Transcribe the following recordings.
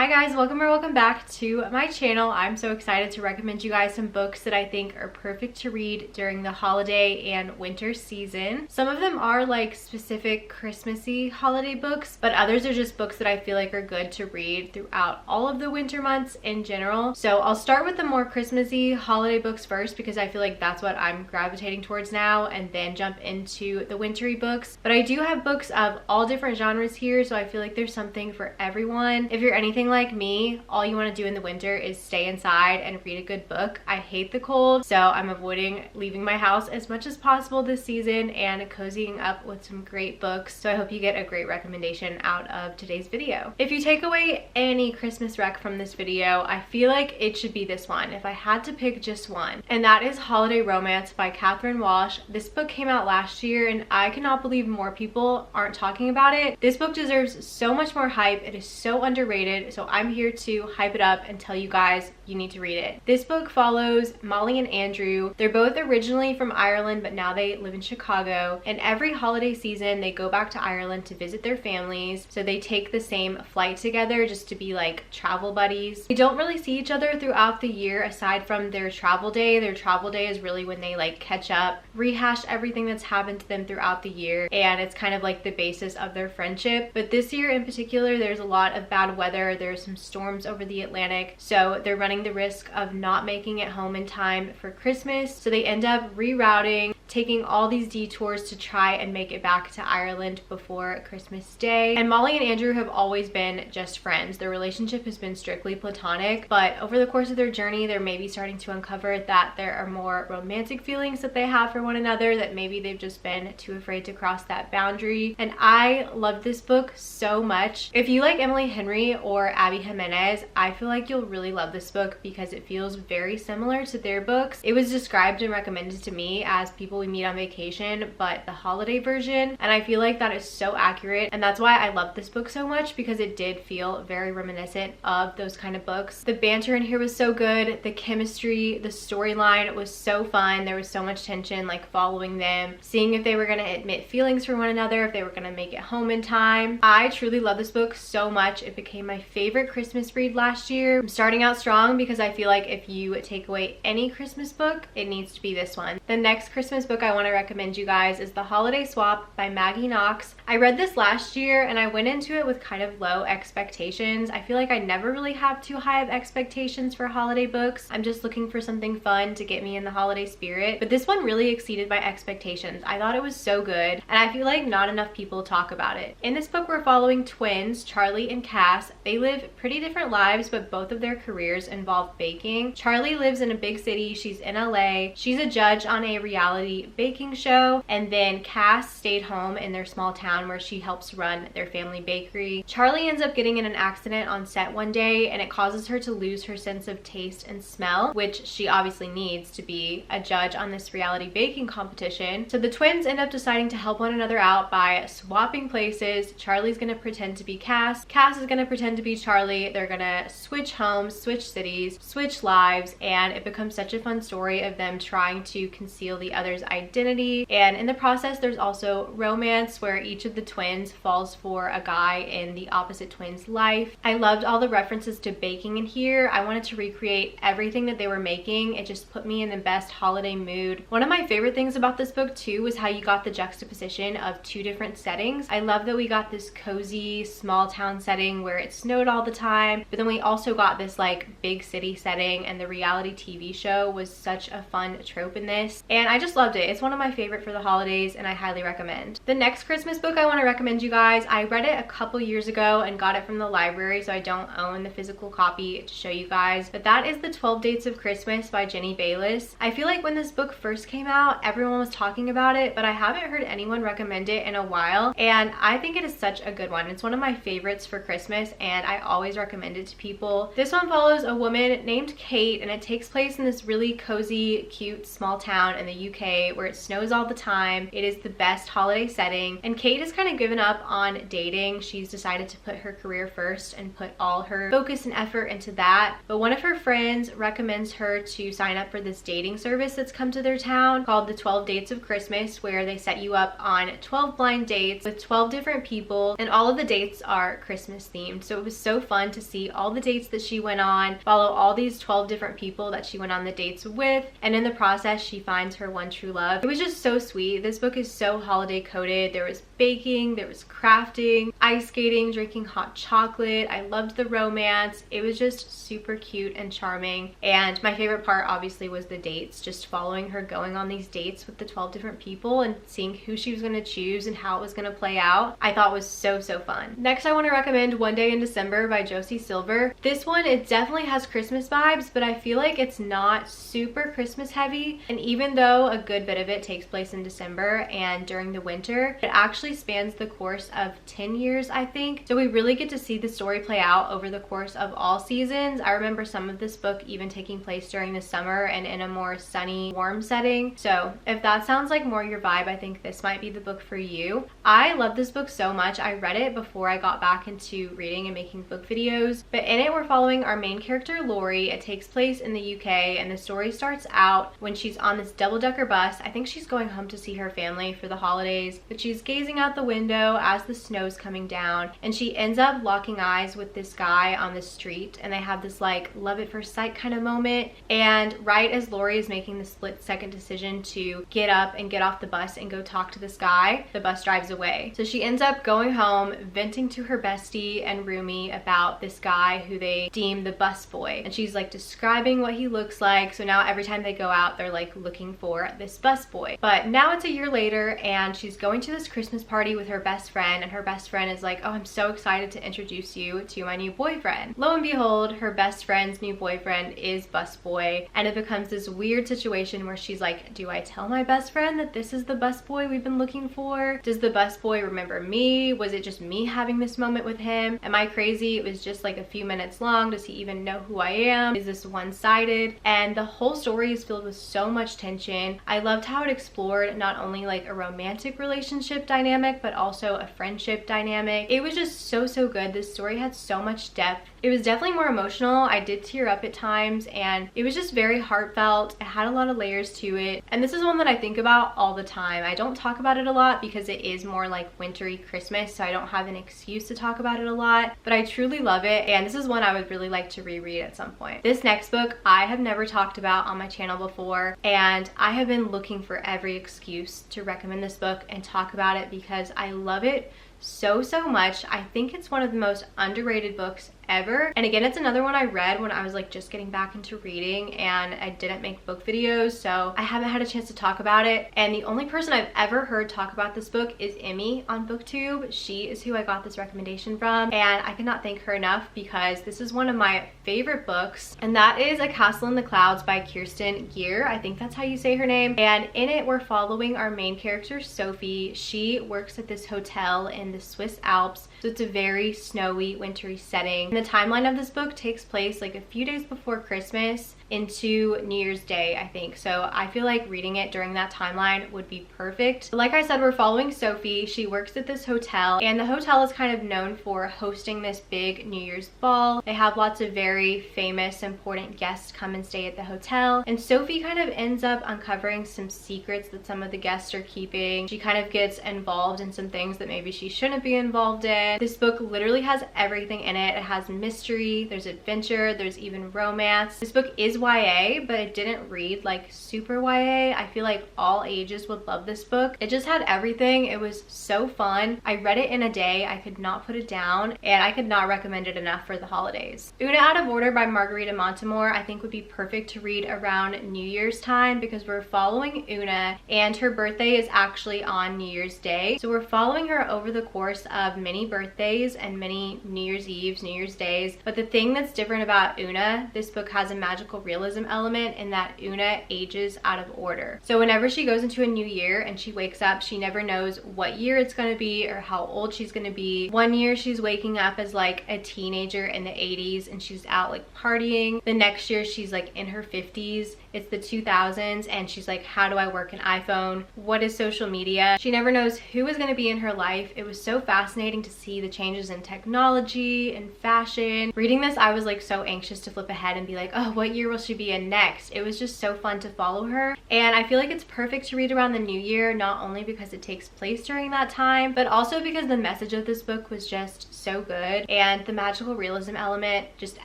Hi guys, welcome back to my channel. I'm so excited to recommend you guys some books that I think are perfect to read during the holiday and winter season. Some of them are like specific Christmassy holiday books, but others are just books that I feel like are good to read throughout all of the winter months in general. So I'll start with the more Christmassy holiday books first because I feel like that's what I'm gravitating towards now, and then jump into the wintry books. But I do have books of all different genres here, so I feel like there's something for everyone. If you're anything like me, all you want to do in the winter is stay inside and read a good book. I hate the cold, so I'm avoiding leaving my house as much as possible this season and cozying up with some great books. So I hope you get a great recommendation out of today's video. If you take away any Christmas rec from this video, I feel like it should be this one if I had to pick just one, and that is Holiday Romance by Katherine Walsh. This book came out last year and I cannot believe more people aren't talking about it. This book deserves so much more hype. It is so underrated, so I'm here to hype it up and tell you guys you need to read it. This book follows Molly and Andrew. They're both originally from Ireland, but now they live in Chicago, and every holiday season they go back to Ireland to visit their families, so they take the same flight together just to be like travel buddies. They don't really see each other throughout the year aside from their travel day. Their travel day is really when they like catch up, rehash everything that's happened to them throughout the year, and it's kind of like the basis of their friendship. But this year in particular, there's a lot of bad weather. There's some storms over the Atlantic, so they're running the risk of not making it home in time for Christmas, so they end up rerouting, taking all these detours to try and make it back to Ireland before Christmas Day. And Molly and Andrew have always been just friends. Their relationship has been strictly platonic, but over the course of their journey, they're maybe starting to uncover that there are more romantic feelings that they have for one another, that maybe they've just been too afraid to cross that boundary. And I love this book so much. If you like Emily Henry or Abby Jimenez, I feel like you'll really love this book because it feels very similar to their books. It was described and recommended to me as People We Meet on Vacation, but the holiday version, and I feel like that is so accurate, and that's why I love this book so much, because it did feel very reminiscent of those kind of books. The banter in here was so good, the chemistry, the storyline was so fun. There was so much tension, like following them, seeing if they were going to admit feelings for one another, if they were going to make it home in time. I truly love this book so much. It became my favorite Christmas read last year. I'm starting out strong because I feel like if you take away any Christmas book, it needs to be this one. The next Christmas book I want to recommend you guys is The Holiday Swap by Maggie Knox. I read this last year and I went into it with kind of low expectations. I feel like I never really have too high of expectations for holiday books. I'm just looking for something fun to get me in the holiday spirit, but this one really exceeded my expectations. I thought it was so good, and I feel like not enough people talk about it. In this book, we're following twins, Charlie and Cass. They live pretty different lives, but both of their careers involve baking. Charlie lives in a big city. She's in LA. She's a judge on a reality baking show, and then Cass stayed home in their small town where she helps run their family bakery. Charlie ends up getting in an accident on set one day, and it causes her to lose her sense of taste and smell, which she obviously needs to be a judge on this reality baking competition. So the twins end up deciding to help one another out by swapping places. Charlie's gonna pretend to be Cass. Cass is gonna pretend to be Charlie. They're gonna switch homes, switch cities, switch lives, and it becomes such a fun story of them trying to conceal the other's identity. And in the process, there's also romance where each of the twins falls for a guy in the opposite twin's life. I loved all the references to baking in here. I wanted to recreate everything that they were making. It just put me in the best holiday mood. One of my favorite things about this book too was how you got the juxtaposition of two different settings. I love that we got this cozy small town setting where it snowed all the time, but then we also got this like big city setting, and the reality TV show was such a fun trope in this, and I just loved it. It's one of my favorite for the holidays, and I highly recommend. The next Christmas book I want to recommend you guys, I read it a couple years ago and got it from the library, so I don't own the physical copy to show you guys, but that is The 12 Dates of Christmas by Jenny Bayliss. I feel like when this book first came out, everyone was talking about it, but I haven't heard anyone recommend it in a while, and I think it is such a good one. It's one of my favorites for Christmas, and I always recommend it to people. This one follows a woman named Kate, and it takes place in this really cozy, cute, small town in the UK where it snows all the time. It is the best holiday setting, and Kate has kind of given up on dating. She's decided to put her career first and put all her focus and effort into that. But one of her friends recommends her to sign up for this dating service that's come to their town called the 12 Dates of Christmas, where they set you up on 12 blind dates with 12 different people, and all of the dates are Christmas themed. So it was so fun to see all the dates that she went on, follow all these 12 different people that she went on the dates with, and in the process she finds her one true love. It was just so sweet. This book is so holiday coded. There was baking, there was crafting, ice skating, drinking hot chocolate. I loved the romance. It was just super cute and charming, and my favorite part obviously was the dates, just following her going on these dates with the 12 different people and seeing who she was going to choose and how it was going to play out. I thought was so fun. Next, I want to recommend One Day in December by Josie Silver. This one, it definitely has Christmas vibes, but I feel like it's not super Christmas heavy, and even though a good bit of it takes place in December and during the winter, it actually spans the course of 10 years, I think. So we really get to see the story play out over the course of all seasons. I remember some of this book even taking place during the summer and in a more sunny, warm setting. So if that sounds like more your vibe, I think this might be the book for you. I love this book so much. I read it before I got back into reading and making book videos, but in it we're following our main character Lori. It takes place in the UK, and the story starts out when she's on this double-decker bus. I think she's going home to see her family for the holidays, but she's gazing out the window as the snow's coming down, and she ends up locking eyes with this guy on the street, and they have this like love at first sight kind of moment. And right as Lori is making the split-second decision to get up and get off the bus and go talk to this guy, the bus drives away. So she ends up going home, venting to her bestie and roomie about this guy who they deem the bus boy, and she's like describing what he looks like. So now every time they go out, they're like looking for this bus boy. But now it's a year later, and she's going to this Christmas party with her best friend, and her best friend is like, oh, I'm so excited to introduce you to my new boyfriend. Lo and behold, her best friend's new boyfriend is busboy, and it becomes this weird situation where she's like, do I tell my best friend that this is the busboy we've been looking for? Does the busboy remember me? Was it just me having this moment with him? Am I crazy? It was just like a few minutes long. Does he even know who I am? Is this one-sided? And the whole story is filled with so much tension. I loved how it explored not only like a romantic relationship dynamic, but also a friendship dynamic. It was just so good. This story had so much depth. It was definitely more emotional. I did tear up at times, and it was just very heartfelt. It had a lot of layers to it, and this is one that I think about all the time. I don't talk about it a lot because it is more like wintry Christmas, so I don't have an excuse to talk about it a lot, but I truly love it, and this is one I would really like to reread at some point. This next book I have never talked about on my channel before, and I have been looking for every excuse to recommend this book and talk about it because I love it so much. I think it's one of the most underrated books ever. And again, it's another one I read when I was like just getting back into reading, and I didn't make book videos, so I haven't had a chance to talk about it. And the only person I've ever heard talk about this book is Emmy on BookTube. She is who I got this recommendation from, and I cannot thank her enough because this is one of my favorite books, and that is A Castle in the Clouds by Kirsten Gier. I think that's how you say her name. And in it, we're following our main character, Sophie. She works at this hotel in the Swiss Alps, so it's a very snowy, wintry setting. The timeline of this book takes place like a few days before Christmas into New Year's Day, I think. So I feel like reading it during that timeline would be perfect. Like I said, we're following Sophie. She works at this hotel, and the hotel is kind of known for hosting this big New Year's ball. They have lots of very famous, important guests come and stay at the hotel, and Sophie kind of ends up uncovering some secrets that some of the guests are keeping. She kind of gets involved in some things that maybe she shouldn't be involved in. This book literally has everything in it. It has mystery, there's adventure, there's even romance. This book is YA, but it didn't read like super YA. I feel like all ages would love this book. It just had everything. It was so fun. I read it in a day. I could not put it down, and I could not recommend it enough for the holidays. Una Out of Order by Margarita Montemor I think would be perfect to read around New Year's time because we're following Una, and her birthday is actually on New Year's Day. So we're following her over the course of many birthdays and many New Year's Eves, New Year's Days. But the thing that's different about Una, this book has a magical realism element in that Una ages out of order. So whenever she goes into a new year and she wakes up, she never knows what year it's going to be or how old she's going to be. One year she's waking up as like a teenager in the 80s and she's out like partying. The next year she's like in her 50s. It's the 2000s and she's like, how do I work an iPhone? What is social media? She never knows who is going to be in her life. It was so fascinating to see the changes in technology and fashion. Reading this, I was like so anxious to flip ahead and be like, oh, what year will she be in next? It was just so fun to follow her. And I feel like it's perfect to read around the new year, not only because it takes place during that time, but also because the message of this book was just so good. And the magical realism element just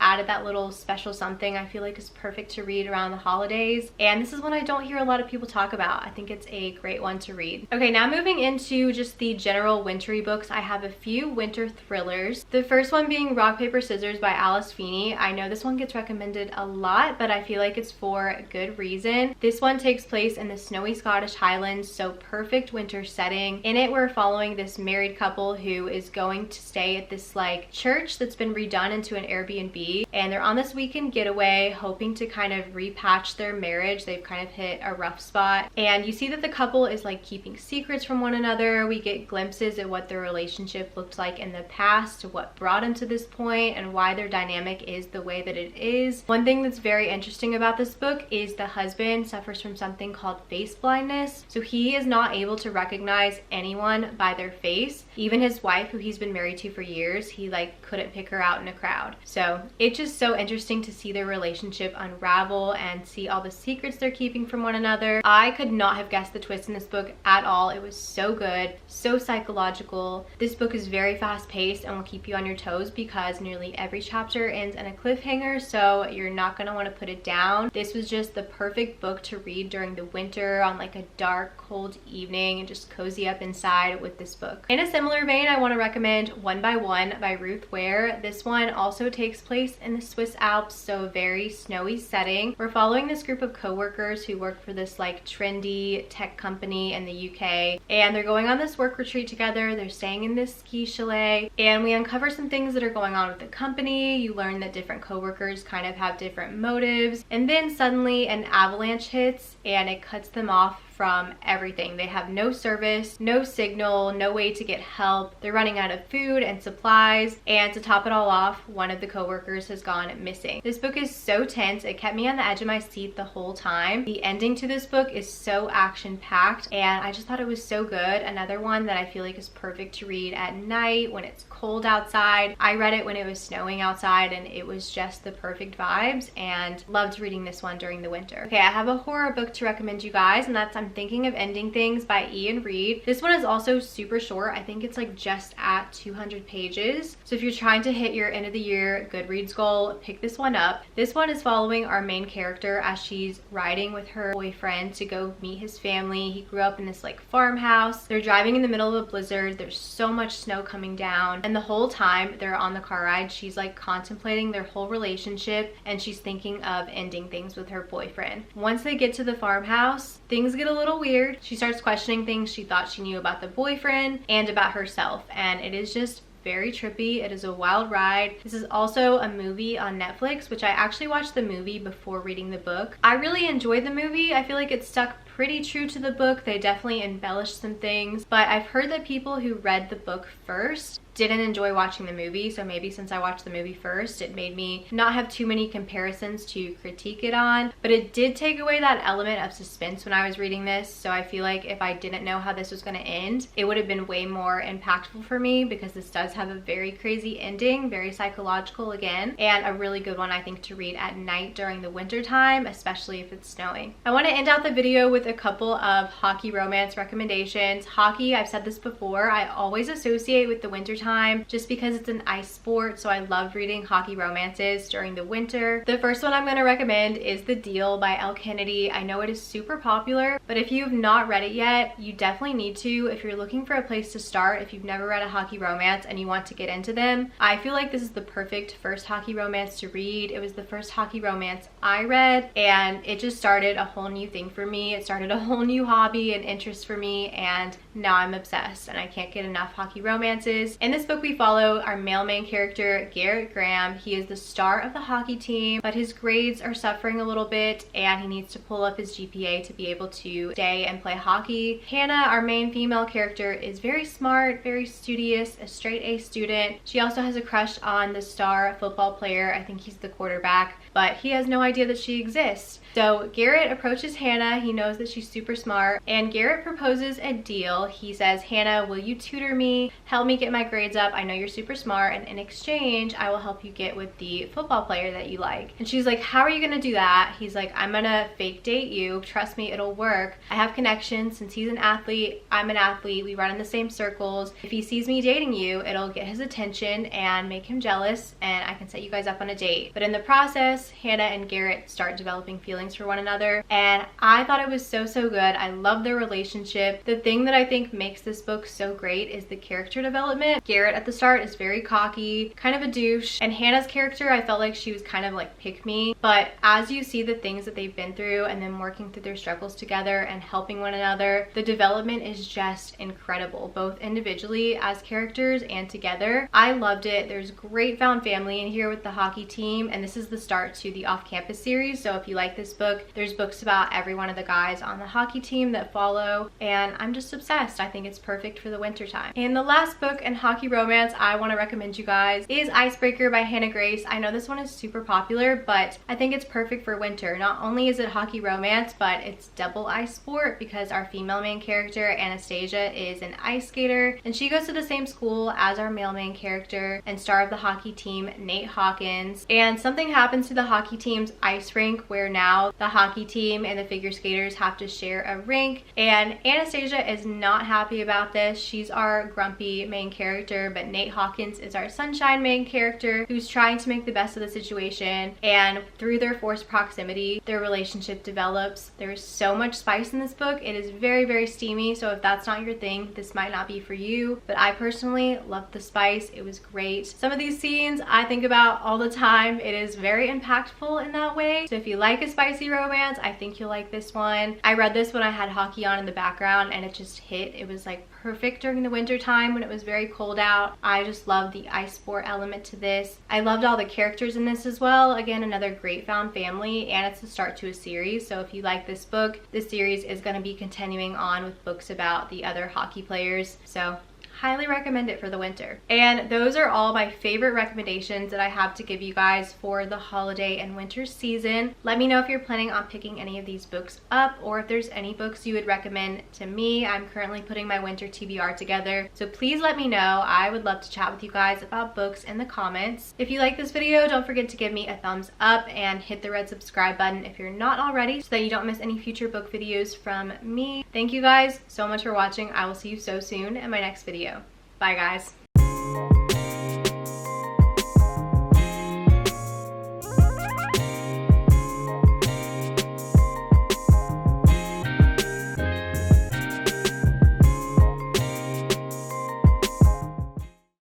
added that little special something I feel like is perfect to read around the holidays. And this is one I don't hear a lot of people talk about. I think it's a great one to read. Okay, now moving into just the general wintry books, I have a few winter thrillers. The first one being Rock, Paper, Scissors by Alice Feeney. I know this one gets recommended a lot, but I feel like it's for a good reason. This one takes place in the snowy Scottish Highlands, so perfect winter setting. In it, we're following this married couple who is going to stay at this like church that's been redone into an Airbnb, and they're on this weekend getaway hoping to kind of repatch their marriage. They've kind of hit a rough spot, and you see that the couple is like keeping secrets from one another. We get glimpses at what their relationship looked like in the past, what brought them to this point, and why their dynamic is the way that it is. One thing that's very interesting about this book is the husband suffers from something called face blindness, so he is not able to recognize anyone by their face. Even his wife, who he's been married to for years, he like couldn't pick her out in a crowd. So it's just so interesting to see their relationship unravel and see all the secrets they're keeping from one another. I could not have guessed the twist in this book at all. It was so good, so psychological. This book is very fast paced and will keep you on your toes because nearly every chapter ends in a cliffhanger, so you're not going to want to put it down. This was just the perfect book to read during the winter on like a dark, cold evening and just cozy up inside with this book. In a similar vein, I want to recommend One by One by Ruth Ware. This one also takes place in the Swiss Alps, so a very snowy setting. We're following this group of co-workers who work for this like trendy tech company in the UK, and they're going on this work retreat together. They're staying in this ski chalet, and we uncover some things that are going on with the company. You learn that different co-workers kind of have different motives, and then suddenly an avalanche hits and it cuts them off from everything. They have no service, no signal, no way to get help. They're running out of food and supplies, and to top it all off, one of the co-workers has gone missing. This book is so tense. It kept me on the edge of my seat the whole time. The ending to this book is so action-packed, and I just thought it was so good. Another one that I feel like is perfect to read at night when it's cold outside. I read it when it was snowing outside, and it was just the perfect vibes, and loved reading this one during the winter. Okay, I have a horror book to recommend you guys, and that's I'm Thinking of Ending Things by Ian Reid. This one is also super short. I think it's like just at 200 pages. So if you're trying to hit your end of the year Goodreads goal, pick this one up. This one is following our main character as she's riding with her boyfriend to go meet his family. He grew up in this like farmhouse. They're driving in the middle of a blizzard. There's so much snow coming down, and the whole time they're on the car ride, she's like contemplating their whole relationship, and she's thinking of ending things with her boyfriend. Once they get to the farmhouse, things get a little weird. She starts questioning things she thought she knew about the boyfriend and about herself, and it is just very trippy. It is a wild ride. This is also a movie on Netflix, which I actually watched the movie before reading the book. I really enjoyed the movie. I feel like it stuck pretty true to the book. They definitely embellished some things, but I've heard that people who read the book first didn't enjoy watching the movie, so maybe since I watched the movie first, it made me not have too many comparisons to critique it on, but it did take away that element of suspense when I was reading this, so I feel like if I didn't know how this was going to end, it would have been way more impactful for me, because this does have a very crazy ending, very psychological again, and a really good one I think to read at night during the winter time, especially if it's snowing. I want to end out the video with a couple of hockey romance recommendations. Hockey, I've said this before, I always associate with the winter time just because it's an ice sport, so I love reading hockey romances during the winter. The first one I'm going to recommend is The Deal by Elle Kennedy. I know it is super popular, but if you've not read it yet, you definitely need to. If you're looking for a place to start, if you've never read a hockey romance and you want to get into them, I feel like this is the perfect first hockey romance to read. It was the first hockey romance I read, and it just started a whole new thing for me. It started a whole new hobby and interest for me, and now I'm obsessed and I can't get enough hockey romances. In this book we follow our male main character, Garrett Graham. He is the star of the hockey team, but his grades are suffering a little bit and he needs to pull up his GPA to be able to stay and play hockey. Hannah, our main female character, is very smart, very studious, a straight A student. She also has a crush on the star football player. I think he's the quarterback, but he has no idea that she exists. So Garrett approaches Hannah. He knows that she's super smart, and Garrett proposes a deal. He says, Hannah, will you tutor me, help me get my grades up? I know you're super smart, and in exchange, I will help you get with the football player that you like. And she's like, how are you gonna do that? He's like, I'm gonna fake date you. Trust me, it'll work. I have connections. Since he's an athlete, I'm an athlete. We run in the same circles. If he sees me dating you, it'll get his attention and make him jealous, and I can set you guys up on a date. But in the process, Hannah and Garrett start developing feelings for one another, and I thought it was so good. I love their relationship. The thing that I think makes this book so great is the character development. Garrett at the start is very cocky, kind of a douche, and Hannah's character, I felt like she was kind of like pick me, but as you see the things that they've been through and then working through their struggles together and helping one another, the development is just incredible, both individually as characters and together. I loved it. There's great found family in here with the hockey team, and this is the start to the off-campus series. So if you like this book, there's books about every one of the guys on the hockey team that follow, and I'm just obsessed. I think it's perfect for the winter time. And the last book in hockey romance I want to recommend you guys is Icebreaker by Hannah Grace. I know this one is super popular, but I think it's perfect for winter. Not only is it hockey romance, but it's double ice sport because our female main character, Anastasia, is an ice skater, and she goes to the same school as our male main character and star of the hockey team, Nate Hawkins. And something happens to the hockey team's ice rink where now the hockey team and the figure skaters have to share a rink, and Anastasia is not happy about this. She's our grumpy main character, but Nate Hawkins is our sunshine main character who's trying to make the best of the situation, and through their forced proximity, their relationship develops. There's so much spice in this book. It is very steamy, so if that's not your thing, this might not be for you, but I personally loved the spice. It was great. Some of these scenes I think about all the time. It is very impactful in that way. So if you like a spicy romance, I think you'll like this one. I read this when I had hockey on in the background, and it just hit. It was like perfect during the winter time when it was very cold out. I just love the ice sport element to this. I loved all the characters in this as well. Again, another great found family, and it's the start to a series. So if you like this book, this series is going to be continuing on with books about the other hockey players. So highly recommend it for the winter. And those are all my favorite recommendations that I have to give you guys for the holiday and winter season. Let me know if you're planning on picking any of these books up, or if there's any books you would recommend to me. I'm currently putting my winter TBR together, so please let me know. I would love to chat with you guys about books in the comments. If you like this video, don't forget to give me a thumbs up and hit the red subscribe button if you're not already, so that you don't miss any future book videos from me. Thank you guys so much for watching. I will see you so soon in my next video. Bye guys.